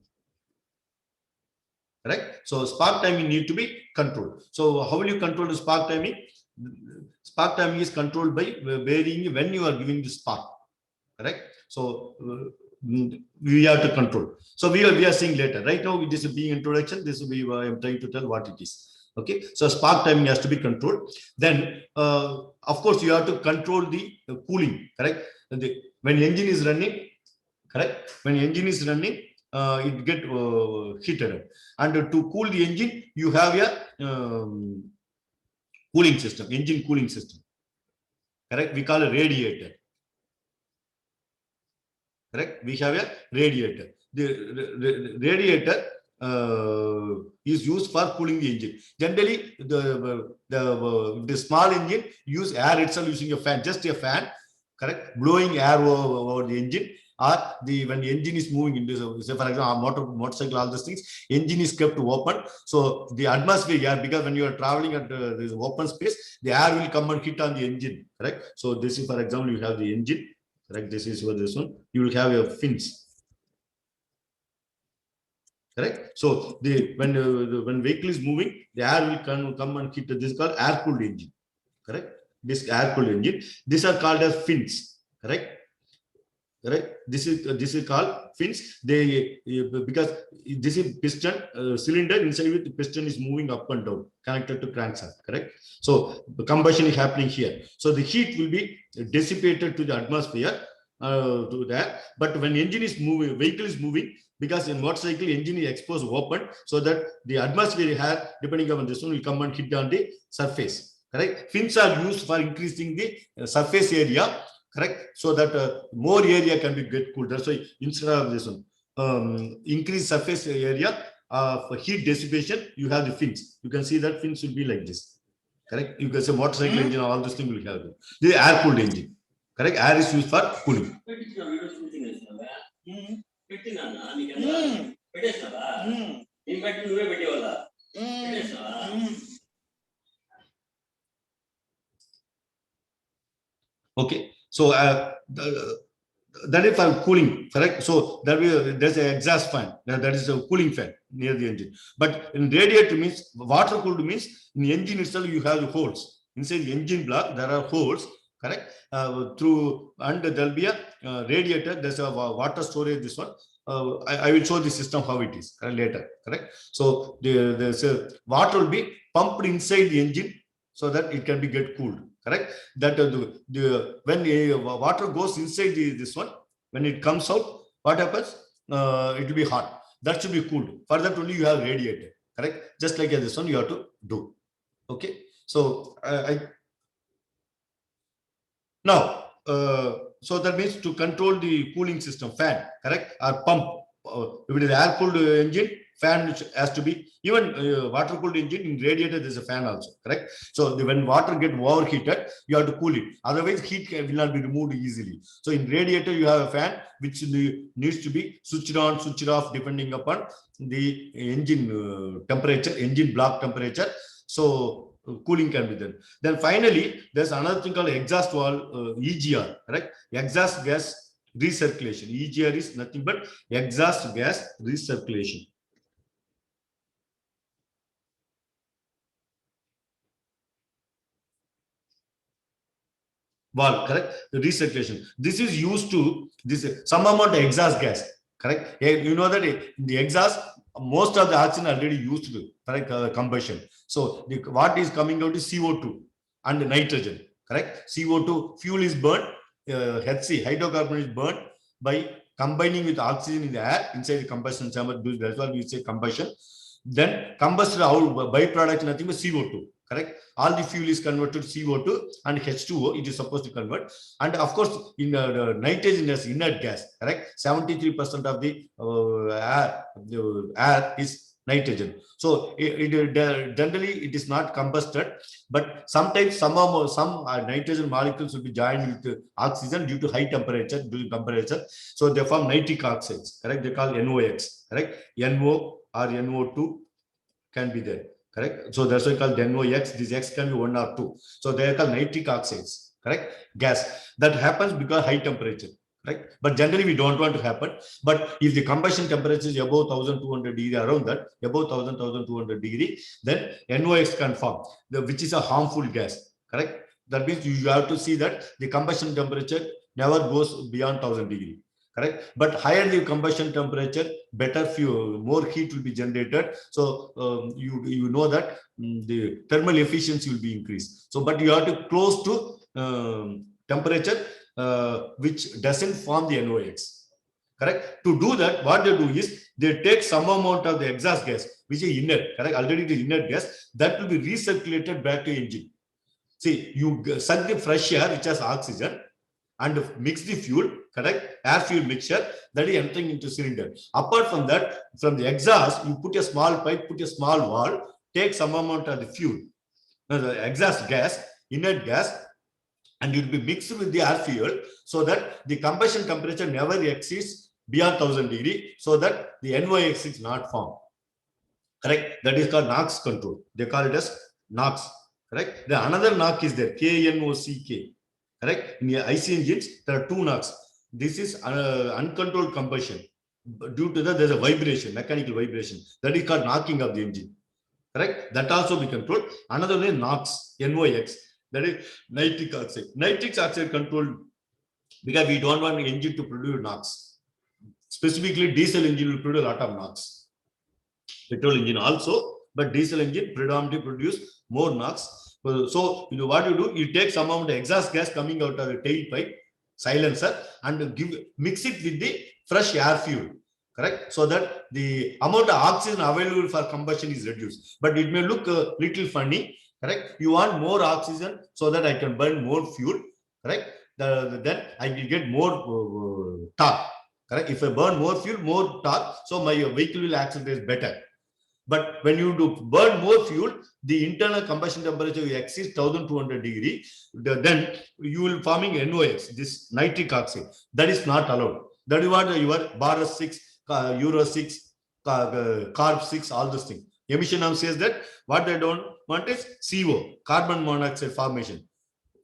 Correct? So spark timing need to be controlled. So how will you control the spark timing? Spark timing is controlled by varying when you are giving the spark. Correct? So we have to control. So we are seeing later. Right now, this is being introduction. This will be I am trying to tell what it is. Okay. So spark timing has to be controlled. Then, of course, you have to control the cooling. Correct? When engine is running, correct? When engine is running, it get heated up. And to cool the engine, you have a cooling system, engine cooling system. Correct? We call it radiator. Correct? We have a radiator. The radiator is used for cooling the engine. Generally, the small engine use air itself using a fan, just a fan. Correct? Blowing air over the engine. Or when the engine is moving into, say for example, motorcycle, all these things, engine is kept open. So the atmosphere air, because when you are traveling at this open space, the air will come and hit on the engine. Correct? So this is, for example, you have the engine. Correct? This is for this one. You will have your fins. Correct? So when vehicle is moving, the air will come and hit. This is called air cooled engine. Correct? This air cooled engine. These are called as fins. Correct? Correct? This is called fins. Because this is piston cylinder, inside it the piston is moving up and down, connected to crankshaft. Correct? So the combustion is happening here. So the heat will be dissipated to the atmosphere to that. But when engine is moving, vehicle is moving, because in motorcycle engine is exposed open, so that the atmosphere air, depending on this one, will come and hit on the surface. Correct? Fins are used for increasing the surface area. Correct? So that more area can be get cooled. That's why instead of this one, increase surface area for heat dissipation, you have the fins. You can see that fins will be like this. Correct? You can say motorcycle engine, all those things will have them. The air cooled engine. Correct? Air is used for cooling. Okay. So that is for cooling, correct? So there's an exhaust fan. That is a cooling fan near the engine. But in radiator means water cooled means in the engine itself you have the holes. Inside the engine block there are holes, correct? And there'll be a radiator. There's a water storage. This one. I will show the system how it is later, correct? So the water will be pumped inside the engine so that it can be get cooled. Correct? That when water goes inside this one, when it comes out, what happens? It will be hot. That should be cooled. For that only you have radiator. correct? Just like this one, you have to do. Okay. So now, so that means to control the cooling system, fan, correct? Or pump. If it is air cooled engine, fan has to be, even water cooled engine, in radiator there's a fan also, correct? So when water get overheated, you have to cool it. Otherwise, heat will not be removed easily. So in radiator, you have a fan which needs to be switched on, switched off depending upon the engine temperature, engine block temperature. So cooling can be done. Then finally, there's another thing called exhaust valve, EGR, correct? Exhaust gas recirculation. EGR is nothing but exhaust gas recirculation. Valve, correct? The recirculation. This is used to some amount of exhaust gas, correct? You know that in the exhaust, most of the oxygen already used to, correct, combustion. So what is coming out is CO2 and nitrogen, correct? CO2 fuel is burned, HC hydrocarbon is burned by combining with oxygen in the air inside the combustion chamber. That's why we say combustion. Then combusted out byproduct nothing but CO2, correct? All the fuel is converted to CO2 and H2O, it is supposed to convert. And of course, in nitrogen is inert gas, correct? 73% of the air is nitrogen. So generally it is not combusted, but sometimes some nitrogen molecules will be joined with oxygen due to high temperature, so they form nitric oxides, correct? They call NOx, correct? NO or NO2 can be there, correct? So that's why called NOx. This X can be 1 or 2. So they are called nitric oxides, correct? Gas that happens because high temperature, right? But generally we don't want to happen. But if the combustion temperature is above 1200 degree, around that, above 1200 degree, then NOx can form, which is a harmful gas, correct? That means you have to see that the combustion temperature never goes beyond 1000 degree, correct? But higher the combustion temperature, better fuel, more heat will be generated. So you know that the thermal efficiency will be increased. So, but you have to close to temperature which doesn't form the NOx, correct? To do that, what they do is they take some amount of the exhaust gas, which is inert, correct? Already it is inert gas, that will be recirculated back to engine. See, you suck the fresh air, which has oxygen, and mix the fuel, correct? Air fuel mixture that is entering into cylinder. Apart from that, from the exhaust, you put a small pipe, put a small valve, take some amount of the fuel, the exhaust gas, inert gas, and it will be mixed with the air fuel so that the combustion temperature never exceeds beyond 1000 degree, so that the NOx is not formed, correct? That is called NOx control. They call it as NOx, correct? The another NOx is there, KNOCK, correct? In the IC engines, there are two NOx. This is uncontrolled combustion. Due to that, there's a vibration, mechanical vibration. That is called knocking of the engine, correct? That also be controlled. Another way, NOx, NOx, that is nitric oxide. Nitric oxide controlled because we don't want the engine to produce NOx. Specifically, diesel engine will produce a lot of NOx. Petrol engine also, but diesel engine predominantly produce more NOx. So, you know what you do? You take some amount of exhaust gas coming out of the tailpipe, silencer, and mix it with the fresh air fuel, correct? So that the amount of oxygen available for combustion is reduced. But it may look a little funny, correct? You want more oxygen so that I can burn more fuel, correct? Then I will get more torque, correct? If I burn more fuel, more torque, so my vehicle will accelerate better. But when you do burn more fuel, the internal combustion temperature will exceed 1200 degree, then you will forming NOx, this nitric oxide. That is not allowed. That is what your BARA 6, Euro 6, CARB 6, all those things. Emission norm says that what they don't want is CO, carbon monoxide formation.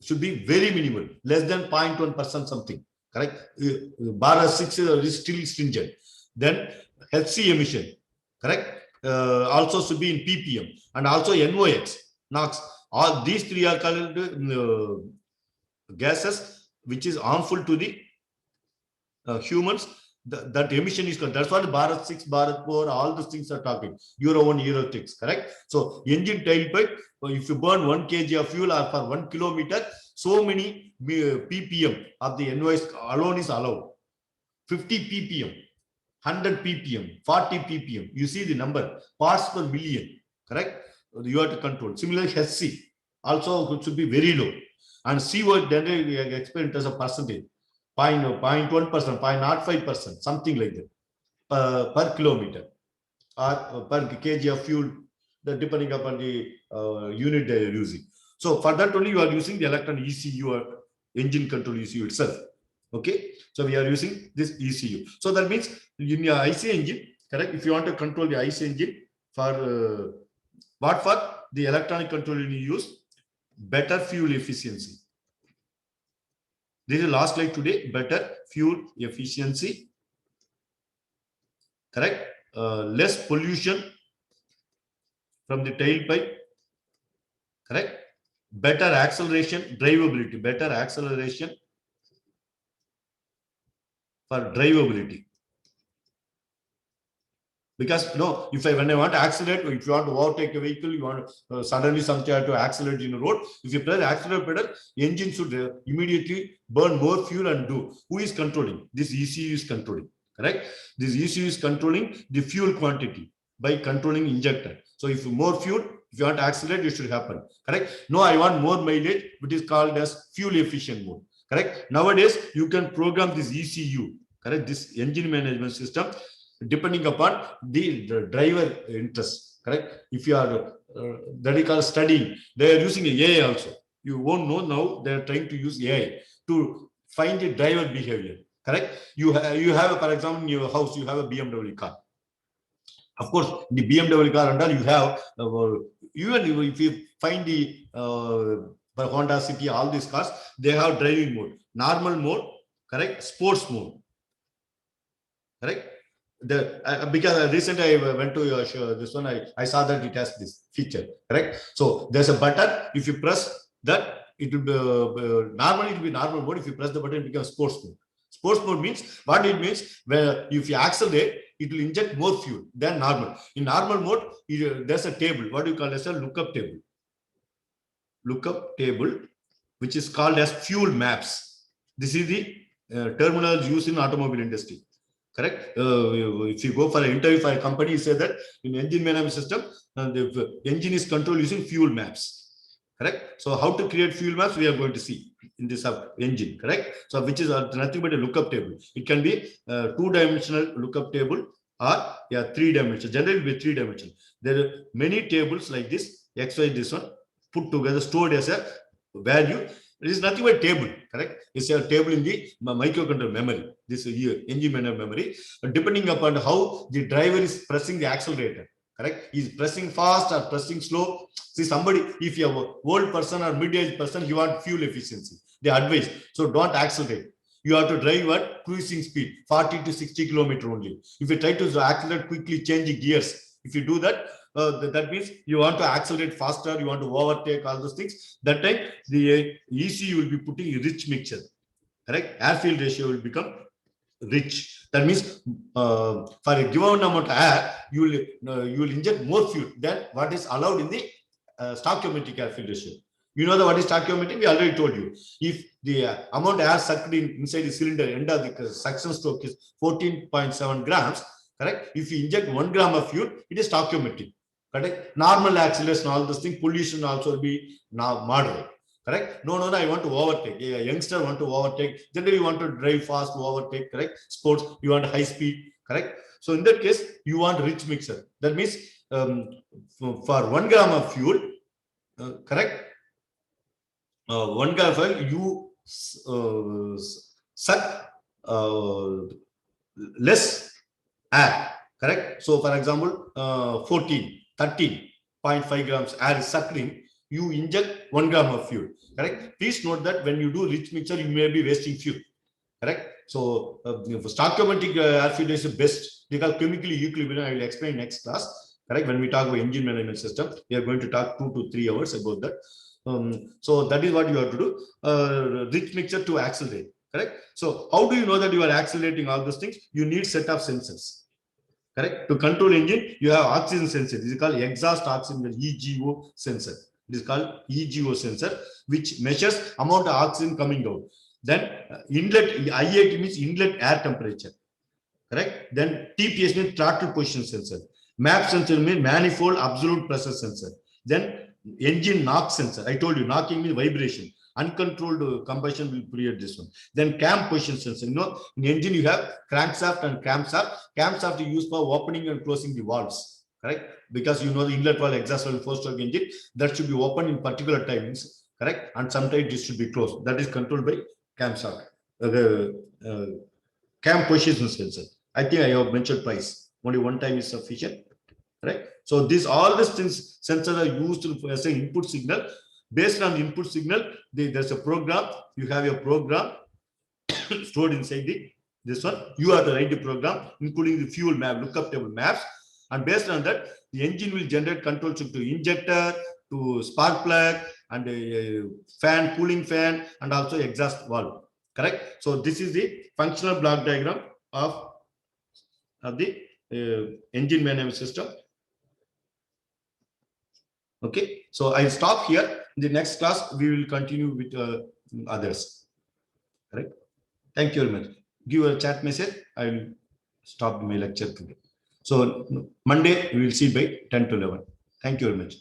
Should be very minimal, less than 0.1% something, correct? BARA 6 is still stringent. Then HC emission, correct? Also should be in ppm, and also NOx. All these three are called gases which is harmful to the humans. That emission is called. That's what Bharat 6, Bharat 4, all those things are talking. Euro 1, Euro 6, correct? So engine tailpipe, if you burn 1 kg of fuel or for 1 kilometer, so many ppm of the NOx alone is allowed. 50 ppm. 100 ppm, 40 ppm. You see the number, parts per million, correct? You have to control. Similarly, HC also should be very low. And CO generally we explained as a percentage, 0.1%, 0.05%, something like that, per kilometer or per kg of fuel, depending upon the unit they are using. So for that only you are using the electron ECU or engine control ECU itself. Okay, so we are using this ECU. So that means in your IC engine, correct? If you want to control the IC engine for what, for the electronic control you use better fuel efficiency. This is the last slide today. Better fuel efficiency, correct? Less pollution from the tailpipe, correct? Better acceleration, drivability, better acceleration for drivability. Because if when I want to accelerate, if you want to overtake a vehicle, you want to suddenly something to accelerate in a road. If you press the accelerator pedal, the engine should immediately burn more fuel and do. Who is controlling? This ECU is controlling, correct? This ECU is controlling the fuel quantity by controlling injector. So if more fuel, if you want to accelerate, it should happen, correct? No, I want more mileage, which is called as fuel efficient mode, correct? Nowadays, you can program this ECU, correct? This engine management system, depending upon the driver interest, correct? If you are that is called studying, they are using AI also. You won't know now. They are trying to use AI to find the driver behavior, correct? You have, for example, in your house you have a BMW car. Of course, the BMW car under you have even if you find the Honda City, all these cars, they have driving mode, normal mode, correct? Sports mode, correct? Because recently I went to this one, I saw that it has this feature, correct? So there's a button. If you press that, it will be normally it will be normal mode. If you press the button, it becomes sports mode. Sports mode means what it means, where if you accelerate, it will inject more fuel than normal. In normal mode, there's a table, what you call as a lookup table. Lookup table, which is called as fuel maps. This is the terminology used in automobile industry. Correct. If you go for an interview for a company, you say that in engine management system, the engine is controlled using fuel maps. Correct. So how to create fuel maps, we are going to see in this engine. Correct. So which is nothing but a lookup table. It can be two-dimensional lookup table or 3-dimensional. Generally, it will be 3-dimensional. There are many tables like this. X, Y, this one put together, stored as a value. It is nothing but table, correct? It's a table in the microcontroller memory. This is here, engine memory. Depending upon how the driver is pressing the accelerator, correct? He's pressing fast or pressing slow. See, somebody, if you're an old person or mid-aged person, you want fuel efficiency. They advise, so don't accelerate. You have to drive at cruising speed, 40 to 60 kilometers only. If you try to accelerate quickly, change gears, if you do that, that means you want to accelerate faster, you want to overtake, all those things. That time the ECU will be putting a rich mixture, correct? Airfield ratio will become rich. That means for a given amount of air, you will inject more fuel than what is allowed in the stoichiometric airfield ratio. You know what is stoichiometric? We already told you. If the amount of air sucked inside the cylinder, end of the suction stroke is 14.7 grams, correct? If you inject 1 gram of fuel, it is stoichiometric. Correct? Normal acceleration, all those things, pollution also will be now moderate. Correct? No, I want to overtake. A youngster want to overtake. Generally, you want to drive fast to overtake. Correct? Sports, you want high speed. Correct? So in that case, you want rich mixer. That means for 1 gram of fuel, correct? 1 gram of fuel, you suck less air. Correct? So for example, 13.5 grams air is sucked in, you inject 1 gram of fuel. Correct? Please note that when you do rich mixture, you may be wasting fuel. Correct? So stoichiometric airfield is the best because chemically equilibrium. I will explain next class. Correct? When we talk about engine management system, we are going to talk 2 to 3 hours about that. So that is what you have to do. Rich mixture to accelerate. Correct? So how do you know that you are accelerating all those things? You need set of sensors. Correct? To control engine, you have oxygen sensor. This is called exhaust oxygen EGO sensor. It is called EGO sensor, which measures amount of oxygen coming out. Then inlet, IAT means inlet air temperature. correct? Then TPS means throttle position sensor. MAP sensor means manifold absolute pressure sensor. Then engine knock sensor. I told you knocking means vibration. Uncontrolled combustion will create this one. Then cam position sensor. You know, in engine you have crankshaft and camshaft. Camshaft is used for opening and closing the valves, correct? Because you know the inlet valve, exhaust valve, four-stroke engine that should be open in particular timings, correct? And sometimes it should be closed. That is controlled by camshaft. Cam position sensor. I think I have mentioned twice. Only one time is sufficient, right? So all these things sensors are used as an input signal. Based on the input signal, there's a program. You have your program stored inside this one. You are the right program, including the fuel map, lookup table maps. And based on that, the engine will generate control to injector, to spark plug, and a fan, cooling fan, and also exhaust valve. Correct? So this is the functional block diagram of the engine management system. Okay, so I'll stop here. In the next class, we will continue with others. Right? Thank you very much. Give a chat message. I will stop my lecture today. So Monday, we will see by 10 to 11. Thank you very much.